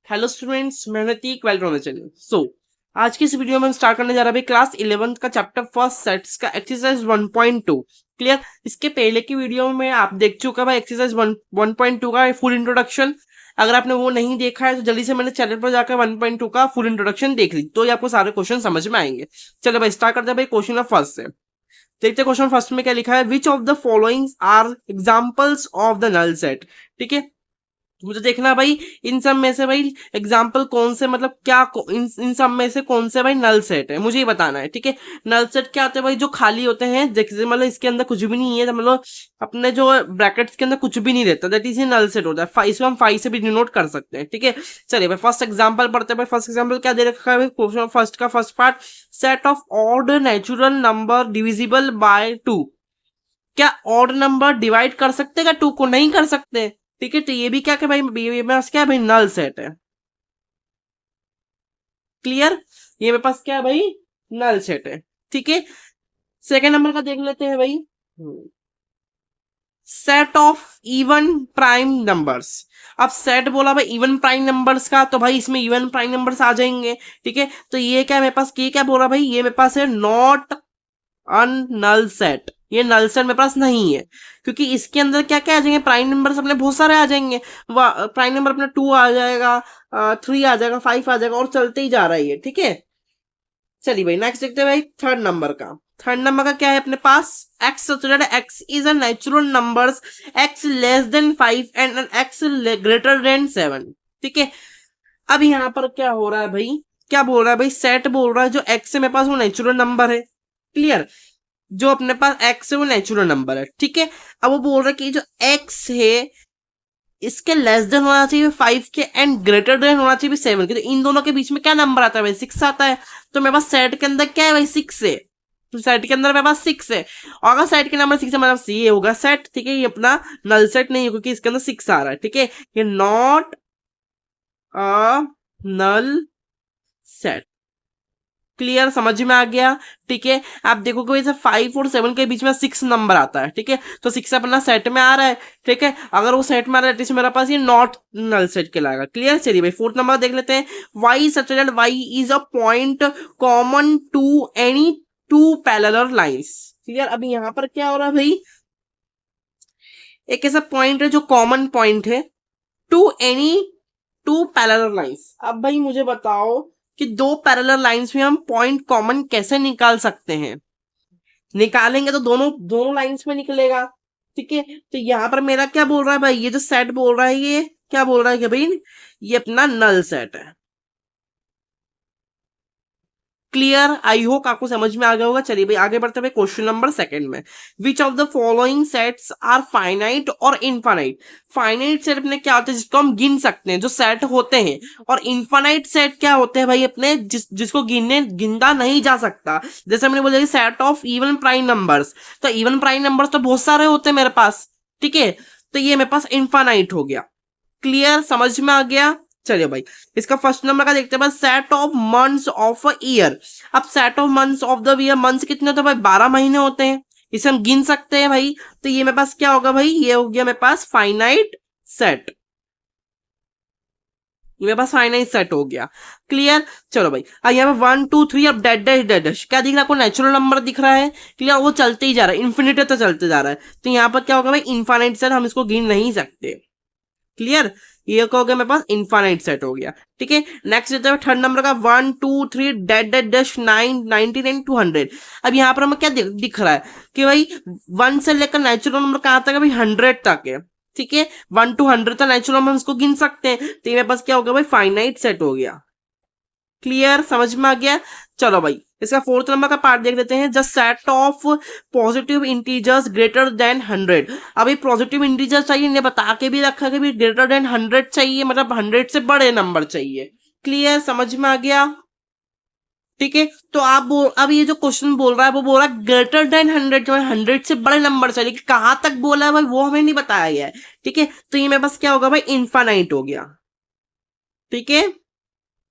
Hello students, मेहनती क्वेल्थ channel. आज की इस वीडियो में हम स्टार्ट करने जा रहे हैं क्लास 11th का चैप्टर फर्स्ट सेट्स का एक्सरसाइज 1.2। क्लियर। इसके पहले की वीडियो में आप देख चुका भाई एक्सरसाइज 1.2 का फुल इंट्रोडक्शन। अगर आपने वो नहीं देखा है तो जल्दी से मैंने चैनल पर जाकर 1.2 का फुल इंट्रोडक्शन देख ली, तो ये आपको सारे क्वेश्चन समझ में आएंगे। चलो भाई स्टार्ट करते हैं भाई क्वेश्चन ऑफ फर्स्ट से। देखते क्वेश्चन फर्स्ट में क्या लिखा है। Which of the following are examples of the null set. ठीक है, मुझे देखना भाई इन सब में से भाई एग्जाम्पल कौन से, मतलब क्या इन सब में से कौन से भाई नल सेट है, मुझे ही बताना है। ठीक है, नल सेट क्या होते हैं भाई, जो खाली होते हैं, जैसे मतलब इसके अंदर कुछ भी नहीं है, मतलब अपने जो ब्रैकेट्स के अंदर कुछ भी नहीं रहता, दैट इज ये नल सेट होता है। इसको हम 5 से भी डिनोट कर सकते हैं। ठीक है, चलिए भाई फर्स्ट एग्जाम्पल पढ़ते हैं। भाई फर्स्ट एग्जाम्पल क्या दे रखा है भाई, क्वेश्चन फर्स्ट का first part, set of odd natural number divisible by 2। क्या ऑड नंबर डिवाइड कर सकते हैं क्या 2 को? नहीं कर सकते। ठीक है, तो ये भी क्या कि भाई ये मेरे पास क्या है भाई, नल सेट है। क्लियर, ये मेरे पास क्या है भाई, नल सेट है। ठीक है, सेकंड नंबर का देख लेते हैं भाई, set of even prime numbers. अब सेट बोला भाई इवन प्राइम नंबर्स का, तो भाई इसमें इवन प्राइम नंबर्स आ जाएंगे। ठीक है, तो ये क्या मेरे पास, ये क्या बोला भाई, ये मेरे पास है नॉट अन नल सेट। ये नल सेट मेरे पास नहीं है, क्योंकि इसके अंदर क्या क्या आ जाएंगे, प्राइम नंबर्स अपने बहुत सारे आ जाएंगे। प्राइम नंबर अपने 2 आ जाएगा, 3 आ जाएगा, 5 आ जाएगा, और चलते ही जा रहा है ये। ठीक है, चलिए भाई नेक्स्ट देखते हैं भाई थर्ड नंबर का। थर्ड नंबर का क्या है अपने पास, x. X is a natural numbers, x less than 5 and x greater than 7। ठीक है, अब यहाँ पर क्या हो रहा है भाई, क्या बोल रहा है भाई, सेट बोल रहा है जो एक्स है मेरे पास वो नेचुरल नंबर है। क्लियर, जो अपने पास एक्स है वो नेचुरल नंबर है। ठीक है, अब वो बोल रहा है कि जो एक्स है इसके लेस देन होना चाहिए 5 के एंड ग्रेटर देन होना चाहिए 7 के। तो इन दोनों के बीच में क्या नंबर आता है भाई, 6 आता है। तो मेरे पास सेट के अंदर क्या है भाई, 6 है। तो सेट के अंदर मेरे पास 6 है, और अगर सेट के नंबर 6 है मतलब ये होगा सेट। ठीक है, ये अपना नल सेट नहीं है क्योंकि इसके अंदर 6 आ रहा है। ठीक है, ये not a null set. Clear, समझ में आ गया। ठीक है, आप देखो कि 5 और 7 के बीच में 6 नंबर आता है। ठीक है, तो 6 अपना सेट में आ रहा है। ठीक है, अगर वो सेट में आ रहा है तो मेरे पास ये नॉट नल सेट कहलाएगा। क्लियर, चलिए भाई फोर्थ नंबर देख लेते हैं। Y such that y is a point common to any 2 parallel lines. Clear, अभी यहां पर क्या हो रहा है भाई, एक ऐसा पॉइंट है जो कॉमन पॉइंट है टू एनी 2 पैरेलल लाइंस। अब भाई मुझे बताओ कि 2 पैरेलल लाइंस में हम पॉइंट कॉमन कैसे निकाल सकते हैं। निकालेंगे तो दोनों दोनों लाइंस में निकलेगा। ठीक है, तो यहां पर मेरा क्या बोल रहा है भाई, ये जो सेट बोल रहा है ये क्या बोल रहा है कि भाई ये अपना नल सेट है। क्लियर, आई होप आपको समझ में आ गया होगा। चलिए भाई आगे बढ़ते हुए क्वेश्चन नंबर सेकंड में, which of the following sets are finite और इनफाइनाइट। फाइनाइट सेट अपने क्या होते हैं, जिसको हम गिन सकते हैं, जो सेट होते हैं। और इनफाइनाइट सेट क्या होते हैं भाई, अपने जिसको गिनता नहीं जा सकता। जैसे मैंने बोला set of even prime numbers, तो इवन प्राइम नंबर्स तो बहुत सारे होते हैं मेरे पास। ठीक है, तो ये मेरे पास इनफाइनाइट हो गया। क्लियर, समझ में आ गया। चलिए भाई इसका फर्स्ट नंबर का देखते हैं, set of months of a year. अब set of months of the year, months कितने होते हैं भाई, 12 महीने होते हैं, इसे हम गिन सकते हैं भाई। तो ये मेरे पास क्या होगा भाई, ये हो गया मेरे पास फाइनाइट सेट। मेरे पास फाइनाइट सेट हो गया। क्लियर, चलो भाई अब यहाँ पे 1 2 3, अब डेड डैश डेड डैश क्या दिख रहा है आपको, नेचुरल नंबर दिख रहा है। क्लियर, वो चलते ही जा रहा है, इन्फिनिटी तो चलते जा रहा है। तो यहाँ पर क्या होगा भाई, इनफाइनाइट सेट, हम इसको गिन नहीं सकते। क्लियर, ये क्या हो गया मेरे पास, इनफाइनाइट सेट हो गया। ठीक है, नेक्स्ट देते हैं थर्ड नंबर का 1 2 3 डेड डेड डैश 9 99 200। अब यहाँ पर हमें क्या दिख रहा है कि भाई 1 से लेकर नेचुरल नंबर कहाँ तक है भाई, 100 तक है। ठीक है, 1 to 100 तक नेचुरल नंबर इसको गिन सकते हैं। तो ये मेरे पास क्या हो गया भाई, फाइनाइट सेट हो गया। क्लियर, समझ में आ गया। चलो भाई इसका फोर्थ नंबर का पार्ट देख लेते हैं, just set of positive integers greater than 100। अभी पॉजिटिव इंटीजर्स चाहिए, इन्हें बता के भी रखा कि ग्रेटर देन 100 चाहिए, मतलब 100 से बड़े नंबर चाहिए। क्लियर, समझ में आ गया। ठीक है, तो आप अब ये जो क्वेश्चन बोल रहा है वो बोल रहा है ग्रेटर देन 100, जो 100 से बड़े नंबर चाहिए, कि कहां तक बोला है भाई वो हमें नहीं बताया गया है। ठीक है, तो ये मेरे पास क्या होगा भाई, इनफाइनाइट हो गया। ठीक है,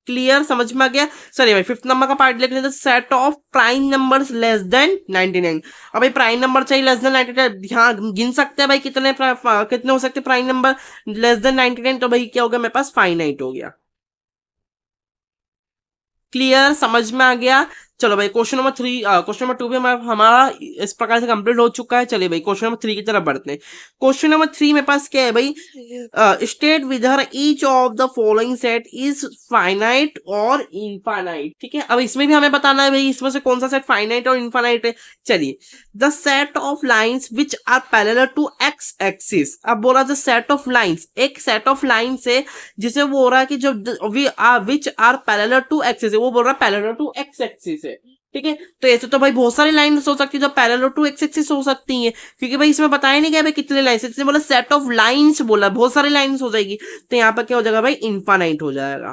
क्लियर, समझ में आ गया। चलिए भाई फिफ्थ नंबर का पार्ट देख लेते हैं, set of prime numbers less than 99। अब भाई प्राइम नंबर चाहिए लेस देन 99, हाँ गिन सकते हैं भाई कितने कितने हो सकते हैं प्राइम नंबर लेस देन 99। तो भाई क्या हो गया मेरे पास, फाइनाइट हो गया। क्लियर, समझ में आ गया। चलो भाई क्वेश्चन नंबर 3, क्वेश्चन नंबर 2 भी हमारा इस प्रकार से कंप्लीट हो चुका है। चलिए भाई क्वेश्चन नंबर 3 की तरफ बढ़ते हैं। क्वेश्चन नंबर 3 मेरे पास क्या है भाई, state whether each of the following set is finite और इनफाइनाइट। ठीक है, अब इसमें भी हमें बताना है भाई इसमें से कौन सा सेट फाइनाइट और इनफाइनाइट है। चलिए, the set of lines which are parallel to x axis. अब बोला द सेट ऑफ लाइंस, एक सेट ऑफ लाइंस है जिसे वो हो रहा है कि जो which are parallel to axis है, वो बोल रहा है पैरेलल टू एक्स एक्सिस है। ठीक है, तो ऐसे तो भाई बहुत सारी लाइन्स हो सकती है जो पैरेलल टू एक्स एक्सिस हो सकती हैं, क्योंकि भाई इसमें बताया नहीं गया भाई कितने लाइन्स, इसने बोला सेट ऑफ लाइन्स, बोला बहुत सारी लाइन्स हो जाएगी, तो यहाँ पर क्या हो जाएगा भाई, इनफाइनाइट हो जाएगा।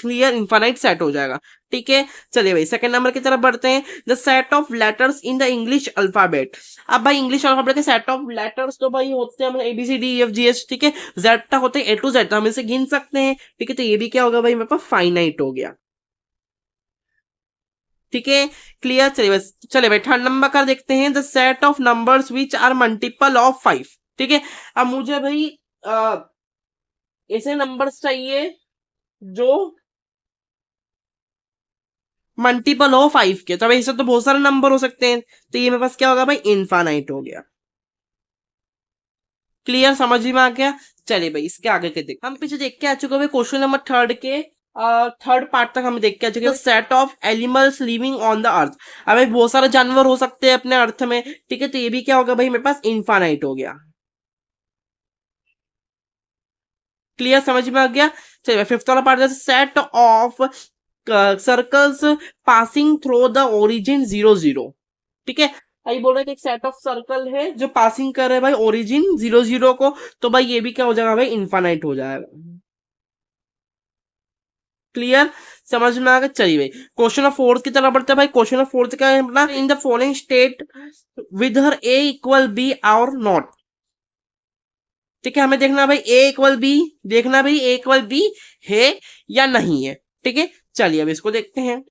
क्लियर, इनफाइनाइट सेट हो जाएगा। ठीक है, चलिए भाई सेकंड नंबर की तरफ बढ़ते हैं। The set of letters in the English alphabet. अब भाई इंग्लिश अल्फाबेट के सेट ऑफ लेटर्स तो भाई होते हैं A B C D F G H, ठीक है, जेड तक होते हैं, ए टू जेड, हम इसे गिन सकते हैं। ठीक है, तो ये भी क्या होगा भाई मेरे पास फाइनाइट हो गया। ठीक है, क्लियर। चलिए बस, चलिए भाई थर्ड नंबर का देखते हैं। The set of numbers which are multiple of 5। ठीक है, अब मुझे भाई ऐसे नंबर्स चाहिए जो मल्टीपल हो 5 के, तो भाई इससे तो बहुत सारे नंबर हो सकते हैं, तो ये मेरे पास क्या होगा भाई, इनफाइनाइट हो गया। क्लियर, समझ में आ गया। चलिए भाई इसके आगे के देख, हम पीछे देख के आ चुके हैं क्वेश्चन नंबर थर्ड के थर्ड पार्ट तक हम देख के आ चुके हैं। Set of animals living on the earth. अब भाई बहुत सारे जानवर हो सकते हैं अपने अर्थ में, ठीक है, तो ये भी क्या होगा भाई मेरे पास, इनफाइनाइट हो गया। क्लियर, समझ में आ गया। चलिए फिफ्थ वाला part, set of circles passing through the origin 0 0। ठीक है, आई बोल रहे कि एक सेट ऑफ सर्कल है जो पासिंग कर रहे हैं भाई ओरिजिन 0 0 को, तो भाई ये भी क्या हो जाएगा भाई, इनफाइनाइट हो जाएगा। क्लियर, समझ में आ गया। चलिए भाई क्वेश्चन ऑफ फोर्थ की तरफ बढ़ते हैं। भाई क्वेश्चन ऑफ फोर्थ क्या है अपना, in the following state whether A equal B और नॉट। ठीक है, हमें देखना भाई ए इक्वल बी, देखना भाई ए इक्वल बी है या नहीं है। ठीक है, चलिए अब इसको देखते हैं।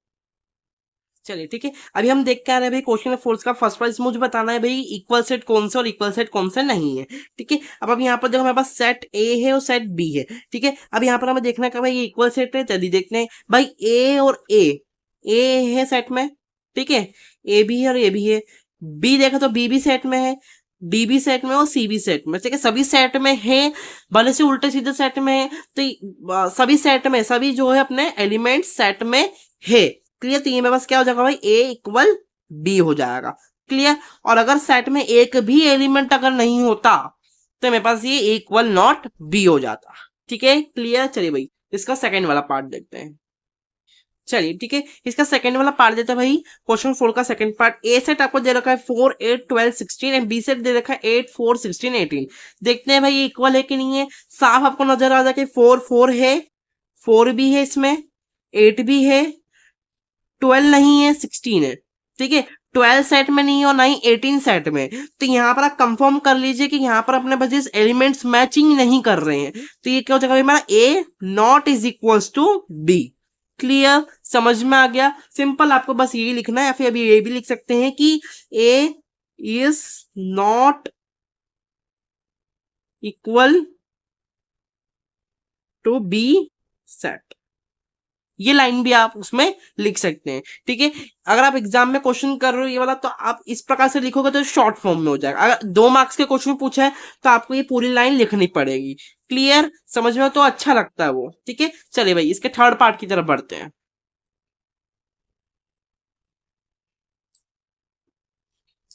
चलिए ठीक है, अभी हम देख के आ रहे हैं भाई क्वेश्चन ऑफ फोर्स का फर्स्ट पार्ट, मुझे बताना है भाई इक्वल सेट कौन सा और इक्वल सेट कौन सा नहीं है। ठीक है, अब यहाँ पर देखो हमारे पास सेट ए है और सेट बी है। ठीक है, अब यहाँ पर हमें देखना है कि भाई ये इक्वल सेट है, चलिए देखते हैं भाई ए और ए है सेट में। ठीक है, ए भी है और ए भी है। बी देखा तो बी भी सेट में है, डी भी सेट में और सी भी सेट में। ठीक है, सभी सेट में है, भले से उल्टे सीधे सेट में है, तो सभी सेट में, सभी जो है अपने एलिमेंट सेट में है। क्लियर, तो ये मेरे पास क्या हो जाएगा भाई, ए इक्वल बी हो जाएगा। क्लियर, और अगर सेट में एक भी एलिमेंट अगर नहीं होता तो मेरे पास ये इक्वल नॉट बी हो जाता। ठीक है, क्लियर। चलिए भाई इसका सेकंड वाला पार्ट देखते हैं। चलिए ठीक है, इसका सेकंड वाला पार्ट देता है भाई क्वेश्चन 4 का सेकंड पार्ट। ए सेट आपको दे रखा है 4 8 12 16 एंड बी सेट दे रखा है 8 4 16 18। देखते हैं भाई ये इक्वल है कि नहीं है। साफ आपको नजर आ जाए कि 4 4 है, 4 भी है इसमें, 8 भी है, 12 नहीं है, 16 है। ठीक है, 12 सेट में नहीं है और ना ही 18 सेट में, तो यहाँ पर आप कंफर्म कर लीजिए कि यहाँ पर अपने बस एलिमेंट्स मैचिंग नहीं कर रहे हैं, तो ये क्या हो जाएगा हमारा A not is equal to B. Clear, समझ में आ गया। सिंपल आपको बस यही लिखना है, या फिर अभी ये भी लिख सकते हैं कि A is not equal to B set, ये लाइन भी आप उसमें लिख सकते हैं। ठीक है, अगर आप एग्जाम में क्वेश्चन कर रहे हो ये वाला, तो आप इस प्रकार से लिखोगे तो शॉर्ट फॉर्म में हो जाएगा। अगर 2 मार्क्स के क्वेश्चन पूछा है तो आपको ये पूरी लाइन लिखनी पड़ेगी। क्लियर, समझ में तो अच्छा लगता है वो। ठीक है, चलिए भाई इसके थर्ड पार्ट की तरफ बढ़ते हैं।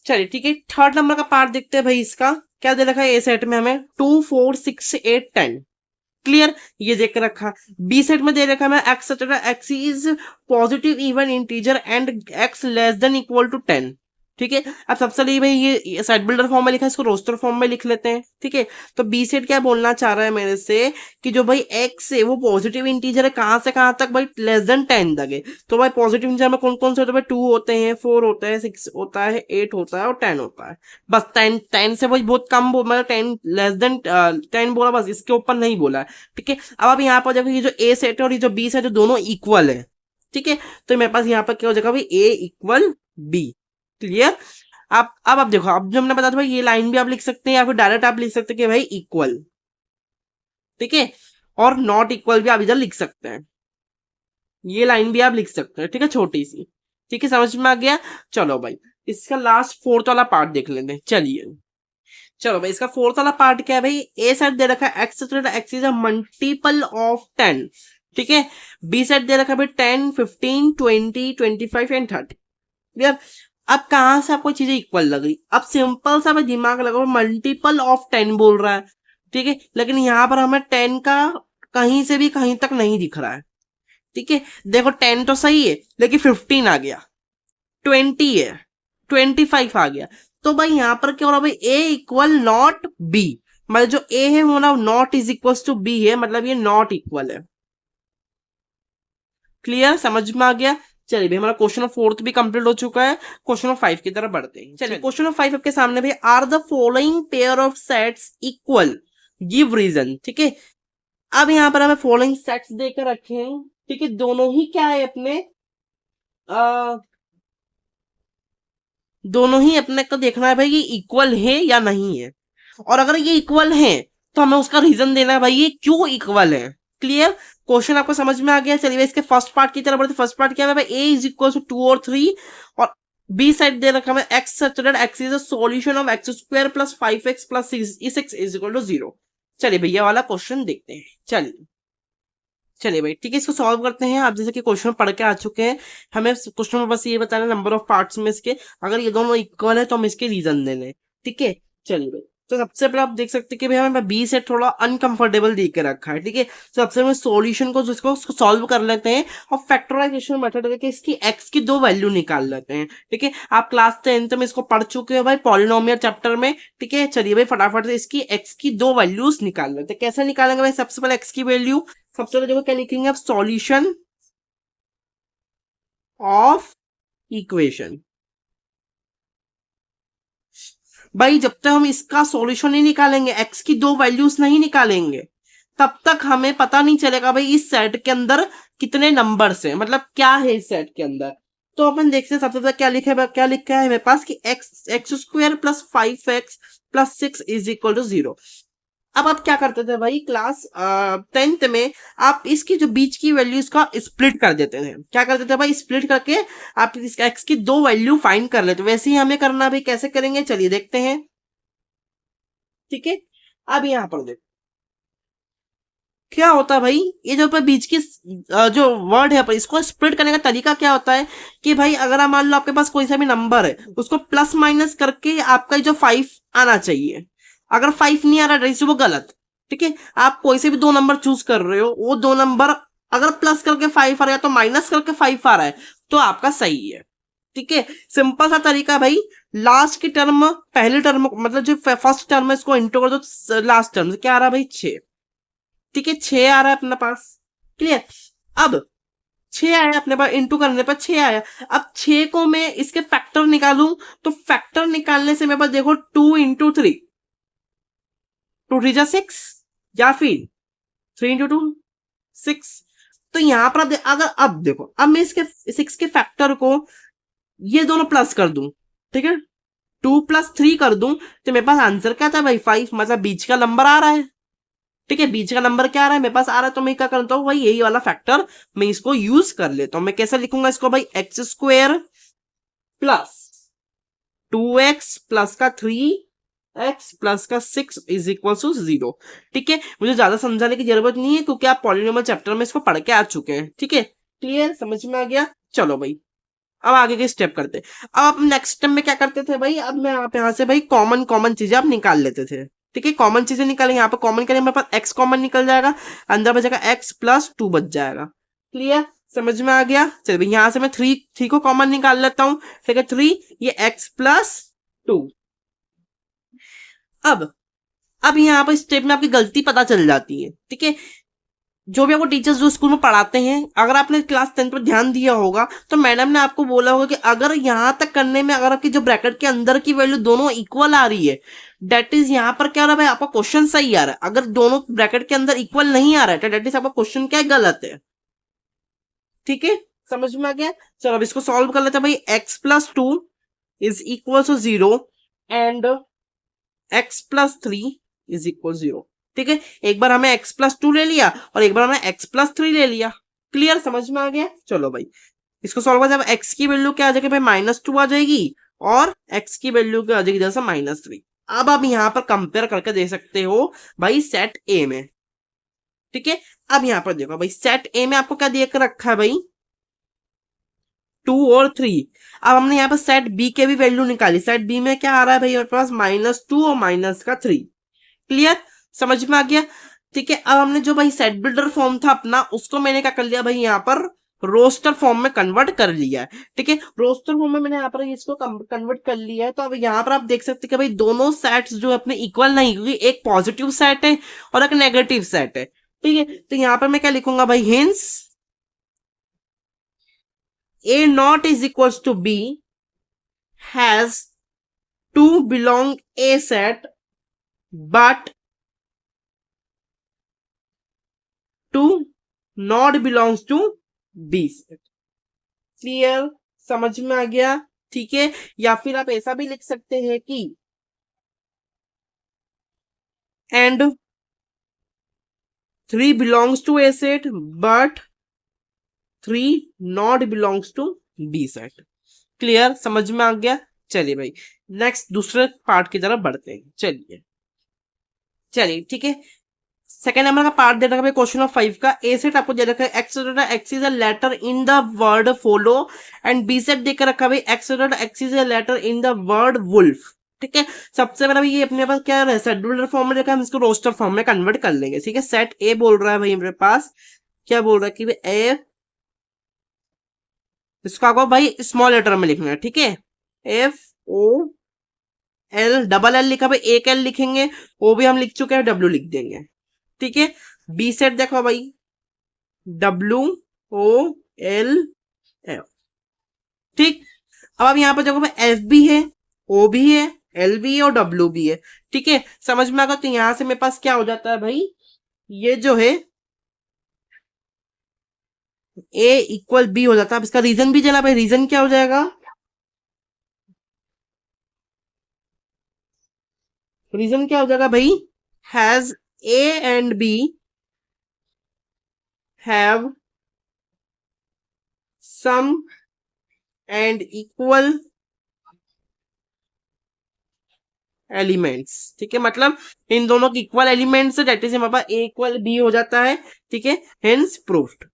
चलिए ठीक है, थर्ड नंबर का पार्ट देखते हैं भाई। इसका क्या दे रखा है, ए सेट में हमें 2 4 6 8 10। क्लियर, ये देख के रखा। बी सेट में दे रखा है x x is positive even integer and x less than equal to 10। ठीक है, अब सबसे पहले भाई ये सेट बिल्डर फॉर्म में लिखा है, इसको रोस्टर फॉर्म में लिख लेते हैं। ठीक है, तो बी सेट क्या बोलना चाह रहा है मेरे से कि जो भाई एक्स है वो पॉजिटिव इंटीजर है, कहां से कहां तक भाई, लेस देन 10 तक है। तो भाई पॉजिटिव इंटीजर में कौन कौन से होते हैं भाई, 2 होते हैं, 4 होता है, 6 होता है, 8 होता है और 10 होता है। बस 10 से भाई बहुत कम मतलब 10 लेस देन 10 बोला, बस इसके ऊपर नहीं बोला है। ठीक है, अब आप यहाँ पर देखो ये जो ए सेट है और ये जो बी सेट है दोनों इक्वल है। ठीक है, तो मेरे पास यहाँ पर क्या हो जाएगा भाई, ए इक्वल बी। क्लियर, अब देखो, अब जो हमने बताया था भाई ये लाइन भी आप लिख सकते हैं या फिर डायरेक्ट आप लिख सकते हैं कि भाई इक्वल। ठीक है, और नॉट इक्वल भी आप इधर लिख सकते हैं। ये लाइन भी आप लिख सकते हैं, ठीक है, छोटी सी। ठीक है, समझ में आ गया। चलो भाई इसका लास्ट फोर्थ वाला पार्ट देख लेते हैं, चलिए। चलो भाई इसका फोर्थ वाला पार्ट क्या है भाई, ए सेट दे रखा है x x is a multiple of 10, ठीक है। बी सेट दे रखा है भाई 10 15 20 25 एंड 30। यार अब कहां से आपको चीजें इक्वल लग रही, अब सिंपल सा भाई दिमाग लगाओ, मल्टीपल ऑफ 10 बोल रहा है, ठीक है, लेकिन यहाँ पर हमें 10 का कहीं से भी कहीं तक नहीं दिख रहा है, ठीक है। देखो 10 तो सही है लेकिन 15 आ गया, 20 है, 25 आ गया, तो भाई यहां पर क्या हो रहा है भाई, ए इक्वल नॉट बी, मतलब जो ए है वो ना not is equal to B है, मतलब ये नॉट इक्वल है। क्लियर, समझ में आ गया। चलिए भाई हमारा क्वेश्चन ऑफ फोर्थ भी कंप्लीट हो चुका है, क्वेश्चन ऑफ 5 की तरफ बढ़ते हैं। चलिए क्वेश्चन ऑफ 5 आपके सामने भाई, are the following pair of sets equal, give reason, ठीक है। अब यहाँ पर हमें फॉलोइंग सेट्स देकर रखे हैं, ठीक है, दोनों ही क्या है अपने दोनों ही अपने को देखना है भाई ये इक्वल है या नहीं है, और अगर ये इक्वल है तो हमें उसका रीजन देना है भाई ये क्यों इक्वल है। क्लियर, क्वेश्चन आपको समझ में आ गया। चलिए इसके फर्स्ट पार्ट की तरफ बढ़ते। फर्स्ट पार्ट क्या है भाई, ए इज इक्वल टू 2 और 3, और बी साइड दे रखा है x such x is a solution of x square plus 5x plus 6 is equal to 0। चलिए भैया वाला क्वेश्चन देखते हैं। चलिए भाई ठीक है, इसको सॉल्व करते हैं। आप जैसे कि क्वेश्चन पढ़ के आ चुके हैं, हमें क्वेश्चन में बस ये बताना नंबर ऑफ पार्ट्स में इसके, अगर ये दोनों इक्वल है तो हम इसके रीजन दे लें, ठीक है। चलिए भाई तो सबसे पहले आप देख सकते हैं कि भाई हमें बी से थोड़ा अनकंफर्टेबल देख के रखा है, ठीक है। तो सबसे पहले सॉल्यूशन को जिसको सॉल्व कर लेते हैं, और फैक्टराइजेशन मेथड करके इसकी एक्स की 2 वैल्यू निकाल लेते हैं, ठीक है। आप क्लास 10th में इसको पढ़ चुके हो भाई पॉलिनोमियल चैप्टर में, ठीक है। चलिए भाई फटाफट से इसकी एक्स की 2 वैल्यूज निकाल लेते हैं। कैसे निकालेंगे भाई, सबसे पहले एक्स की वैल्यू, सबसे पहले देखो क्या लिखेंगे आप, सॉल्यूशन ऑफ इक्वेशन। भाई जब तक हम इसका सॉल्यूशन नहीं निकालेंगे, एक्स की 2 वैल्यूज नहीं निकालेंगे, तब तक हमें पता नहीं चलेगा भाई इस सेट के अंदर कितने नंबर्स हैं, मतलब क्या है इस सेट के अंदर। तो अपन देखते हैं सबसे पहले क्या लिखा है मेरे पास कि x x square plus 5x plus 6 is equal to 0। अब आप क्या करते थे भाई, क्लास 10th में आप इसकी जो बीच की वैल्यूज का स्प्लिट कर देते थे। क्या करते थे भाई, स्प्लिट करके आप इस एक्स की 2 वैल्यू फाइंड कर लेते। वैसे ही हमें करना भाई, कैसे करेंगे चलिए देखते हैं, ठीक है। अब यहाँ पर देखो क्या होता है भाई, ये जो बीच की जो वर्ड है पर इसको स्प्लिट करने का तरीका क्या होता है कि भाई अगर आप मान लो आपके पास कोई सा भी नंबर है, उसको प्लस माइनस करके आपका जो 5 आना चाहिए, अगर 5 नहीं आ रहा है वो गलत, ठीक है। आप कोई से भी 2 नंबर चूज कर रहे हो, वो 2 नंबर अगर प्लस करके 5 आ रहा है तो माइनस करके 5 आ रहा है तो आपका सही है, ठीक है। सिंपल सा तरीका भाई, लास्ट की टर्म पहले टर्म मतलब जो फर्स्ट टर्म है इसको इंटू कर दो लास्ट टर्म, क्या आ रहा है भाई 6, ठीक है, 6 आ रहा है अपने पास। क्लियर, अब 6 आया अपने पास, इंटू करने पर 6 आया। अब 6 को मैं इसके फैक्टर निकालूं, तो फैक्टर निकालने से मेरे पास देखो 2 इंटू 3, 2 3 जा 6, या फिर 3 इंटू 2 6। तो यहां पर अगर अब देखो, अब मैं इसके 6 के फैक्टर को ये दोनों प्लस कर दूं, ठीक है, 2 प्लस 3 कर दूं, तो मेरे पास आंसर क्या था भाई 5, मतलब बीच का नंबर आ रहा है, ठीक है। बीच का नंबर क्या आ रहा है मेरे पास आ रहा है, तो मैं क्या करता हूँ भाई यही वाला फैक्टर मैं इसको यूज कर लेता हूं। मैं कैसे लिखूंगा इसको भाई, x square plus 2x plus का 3x प्लस का 6 इज इक्वल टू 0, ठीक है। मुझे ज्यादा समझाने की जरूरत नहीं है क्योंकि आप पॉलिनोमियल चैप्टर में इसको पढ़ के आ चुके हैं, ठीक है। क्लियर, समझ में आ गया। चलो भाई अब आगे के स्टेप करते हैं। अब आप नेक्स्ट स्टेप में क्या करते थे भाई, अब मैं आप यहाँ से भाई कॉमन कॉमन चीजें आप निकाल लेते थे, ठीक है। कॉमन चीजें निकालेंगे, यहाँ पर कॉमन करेंगे, मेरे पास एक्स कॉमन निकल जाएगा, अंदर बचेगा एक्स प्लस 2 बच जाएगा। क्लियर, समझ में आ गया। चलिए यहाँ से मैं 3 को कॉमन निकाल लेता हूँ, ठीक है, 3 ये एक्स प्लस 2। अब यहाँ पर स्टेप में आपकी गलती पता चल जाती है, ठीक है। जो भी आपको टीचर्स जो स्कूल में पढ़ाते हैं, अगर आपने क्लास 10 पर ध्यान दिया होगा तो मैडम ने आपको बोला होगा कि अगर यहां तक करने में अगर आपकी जो ब्रैकेट के अंदर की वैल्यू दोनों इक्वल आ रही है, डेट इज यहाँ पर क्या हो रहा है भाई, आपका क्वेश्चन सही आ रहा है। अगर दोनों ब्रैकेट के अंदर इक्वल नहीं आ रहा है तो डेट इज आपका क्वेश्चन क्या है, गलत है, ठीक है। समझ में आ गया। चलो अब इसको सॉल्व कर लेते हैं भाई, x plus 2 is equal to 0 and x plus 3 is equal 0, ठीक है। एक बार हमें x प्लस 2 ले लिया और एक बार हमें x प्लस 3 ले लिया, क्लियर, समझ में आ गया। चलो भाई इसको सॉल्व करते हैं। एक्स की वैल्यू क्या आ जाएगी भाई, -2 आ जाएगी और एक्स की वैल्यू क्या आ जाएगी जैसे -3। अब आप यहाँ पर कंपेयर करके दे सकते हो भाई सेट ए में, ठीक है। अब यहाँ पर देखो भाई सेट ए में आपको क्या दे रखा है भाई, 2 और 3। अब हमने यहाँ पर सेट बी के भी वैल्यू निकाली, सेट बी में क्या आ रहा है भाई, हमारे पास -2 और -3। क्लियर, समझ में आ गया। ठीक है, अब हमने जो भाई सेट बिल्डर फॉर्म था अपना, उसको मैंने क्या कर लिया भाई, यहाँ पर रोस्टर फॉर्म में कन्वर्ट कर लिया है। ठीक है, रोस्टर फॉर्म में मैंने यहाँ पर इसको कन्वर्ट कर लिया है। तो अब यहाँ पर आप देख सकते हैं कि भाई दोनों सेट्स जो अपने इक्वल नहीं, क्योंकि एक पॉजिटिव सेट है और एक नेगेटिव सेट है। ठीक है, तो यहाँ पर मैं क्या लिखूंगा भाई, hints A not is equals to B has to belong A set but to not belongs to B set। Clear, समझ में आ गया। ठीक है, या फिर आप ऐसा भी लिख सकते हैं कि and 3 belongs to A set but 3 not belongs to B set। Clear, समझ में आ गया। चलिए भाई नेक्स्ट दूसरे पार्ट की तरफ बढ़ते हैं। चलिए ठीक है, सेकेंड नंबर का पार्ट दे रखा है क्वेश्चन नंबर 5 का। ए सेट आपको दे रखा है x is a letter in the word follow and B set देकर रखा है x is a letter in the word wolf. ठीक है, सबसे पहले ये अपने पास क्या है, सेट बिल्डर फॉर्म में देखा, हम इसको रोस्टर फॉर्म में कन्वर्ट कर लेंगे। ठीक है, सेट ए बोल रहा है भाई मेरे पास, क्या बोल रहा है कि ए, इसको आपको भाई स्मॉल लेटर में लिखना है। ठीक है, FOL, डबल एल लिखा भाई, एक एल लिखेंगे, वो भी हम लिख चुके हैं, डब्ल्यू लिख देंगे। ठीक है, बी सेट देखो भाई WOLF। ठीक, अब आप यहाँ पर देखो भाई एफ भी है, ओ भी है, एल भी है और डब्ल्यू भी है। ठीक है, समझ में आ गया। तो यहां से मेरे पास क्या हो जाता है भाई, ये जो है ए इक्वल बी हो जाता है। अब इसका रीजन भी देना भाई, रीजन क्या हो जाएगा, रीजन क्या हो जाएगा भाई, has A and B have some and equal elements. ठीक है, मतलब इन दोनों के इक्वल एलिमेंट्स, दैट इज हमारे पास ए इक्वल बी हो जाता है। ठीक है, हेंस प्रूव्ड।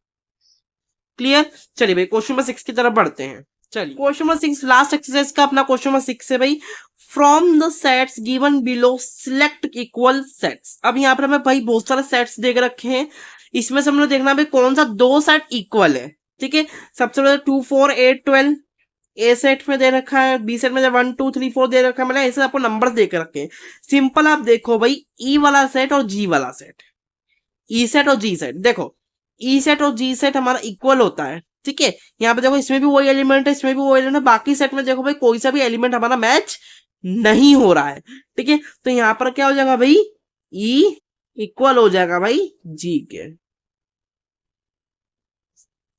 क्लियर, चलिए भाई क्वेश्चन नंबर 6 की तरफ बढ़ते हैं। चलिए क्वेश्चन नंबर 6 लास्ट एक्सरसाइज का अपना क्वेश्चन नंबर 6 है भाई, from the sets given below select equal sets. अब यहाँ पर हमें भाई बहुत सारे सेट्स देख रखे हैं, इसमें से हमने देखना भाई कौन सा दो सेट इक्वल है। ठीक है, सबसे पहले 2 4 8 12 ए सेट में दे रखा है, बी सेट में 1 2 3 4 दे रखा है, मतलब ऐसे आपको नंबर दे के रखे हैं। सिंपल आप देखो भाई ई वाला सेट और जी वाला सेट, ई सेट और जी सेट, देखो ई सेट और जी सेट हमारा इक्वल होता है। ठीक है, यहाँ पे देखो इसमें भी वही एलिमेंट है, इसमें भी वही एलिमेंट है, बाकी सेट में देखो भाई कोई सा भी एलिमेंट हमारा मैच नहीं हो रहा है। ठीक है, तो यहाँ पर क्या हो जाएगा भाई, ई इक्वल हो जाएगा भाई जी के।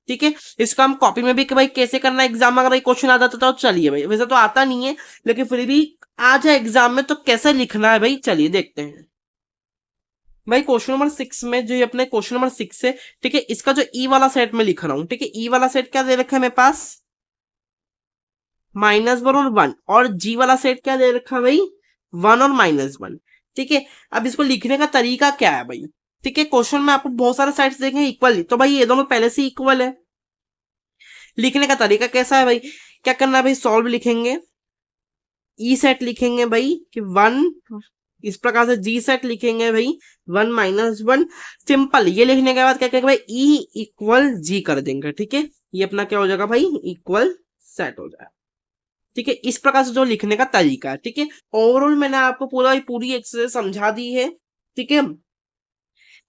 ठीक है, इसको हम कॉपी में भी कि भाई कैसे करना है एग्जाम, अगर क्वेश्चन आ जाता तो चलिए भाई, वैसे तो आता नहीं है लेकिन फिर भी आ जाए एग्जाम में तो कैसे लिखना है भाई, चलिए देखते हैं भाई। क्वेश्चन नंबर 6 में जो ये अपने क्वेश्चन नंबर 6 है, ठीक है, इसका जो ई वाला सेट में लिख रहा हूं। ठीक है, ई वाला सेट क्या दे रखा है मेरे पास, -1 और 1, और जी वाला सेट क्या दे रखा है भाई, 1 और -1। ठीक है, अब इसको लिखने का तरीका क्या है भाई, ठीक है, क्वेश्चन में आपको बहुत सारे सेट्स देखेंगे इक्वल, तो भाई ये दोनों पहले से इक्वल है। लिखने का तरीका कैसा है भाई, क्या करना है भाई, सॉल्व लिखेंगे, ई सेट लिखेंगे भाई कि 1, इस प्रकार से जी सेट लिखेंगे भाई 1 -1। सिंपल, ये लिखने के बाद क्या करेंगे भाई, ई इक्वल जी कर देंगे। ठीक है, ये अपना क्या हो जाएगा भाई, इक्वल सेट हो जाएगा। ठीक है, इस प्रकार से जो लिखने का तरीका है। ठीक है, ओवरऑल मैंने आपको पूरी एक्सरसाइज समझा दी है। ठीक है,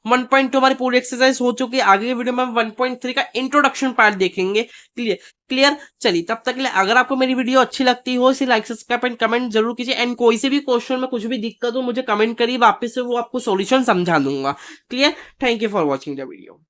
1.2 हमारी पूरी एक्सरसाइज हो चुकी है, आगे की वीडियो में हम 1.3 का इंट्रोडक्शन पार्ट देखेंगे। क्लियर, चलिए तब तक के लिए अगर आपको मेरी वीडियो अच्छी लगती हो इसे लाइक सब्सक्राइब एंड कमेंट जरूर कीजिए, एंड कोई से भी क्वेश्चन में कुछ भी दिक्कत हो मुझे कमेंट करिए, वापस से वो आपको सॉल्यूशन समझा दूंगा। Clear, thank you for watching the video.